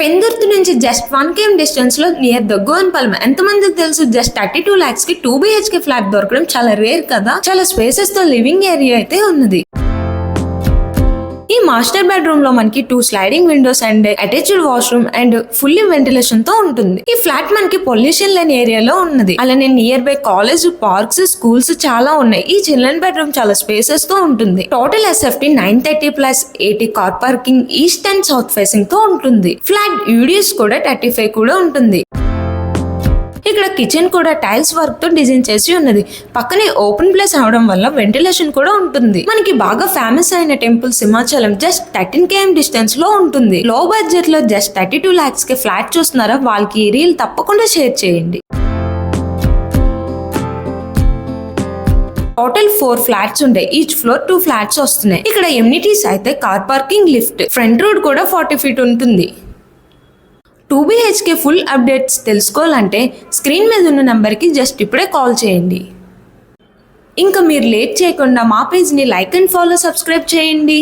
పెందుర్తి నుంచి just 1 km distance లో near దగ్గోన్పల్లి ఎంతమందికి తెలుసు జస్ట్ 32 lakhs కి 2 BHK ఫ్లాట్ దొరకడం చాలా రేర్ కదా. చాలా స్పేసెస్ తో లివింగ్ ఏరియా అయితే ఉన్నది. ఈ మాస్టర్ బెడ్రూమ్ లో మనకి 2 sliding Windows and attached washroom and fully ventilation తో ఉంటుంది. ఈ ఫ్లాట్ మనకి పొల్యూషన్ లేని ఏరియాలో ఉన్నది. అలానే near by college, parks, schools చాలా ఉన్నాయి. ఈ చిల్డ్రన్ బెడ్రూమ్ చాలా స్పేసెస్ తో ఉంటుంది. Total SFT 930 plus 80 car parking, east and south facing తో ఉంటుంది. ఫ్లాట్ యూడిఎస్ కూడా 35 కూడా ఉంటుంది. ఇక్కడ కిచెన్ కూడా టైల్స్ వర్క్ తో డిజైన్ చేసి ఉన్నది. పక్కనే ఓపెన్ ప్లేస్ అవడం వల్ల వెంటిలేషన్ కూడా ఉంటుంది. మనకి బాగా ఫేమస్ అయిన temple Simhachalam just 13 km distance లో ఉంటుంది. లో బడ్జెట్ లో జస్ట్ 32 lakhs కి ఫ్లాట్ చూస్తున్నారా, వాళ్ళకి ఈ రీల్ తప్పకుండా షేర్ చేయండి. టోటల్ 4 ఫ్లాట్స్ ఉంటాయి. ఈచ్ ఫ్లోర్ 2 ఫ్లాట్స్ వస్తున్నాయి. ఇక్కడ ఎమ్యూనిటీస్ అయితే car parking, lift, front road కూడా 40 feet ఉంటుంది. 2 BHK ఫుల్ అప్డేట్స్ తెలుసుకోవాలంటే స్క్రీన్ మీద ఉన్న నంబర్కి జస్ట్ ఇప్పుడే కాల్ చేయండి. ఇంకా మీరు లేట్ చేయకుండా మా పేజ్ని లైక్ అండ్ ఫాలో, సబ్స్క్రైబ్ చేయండి.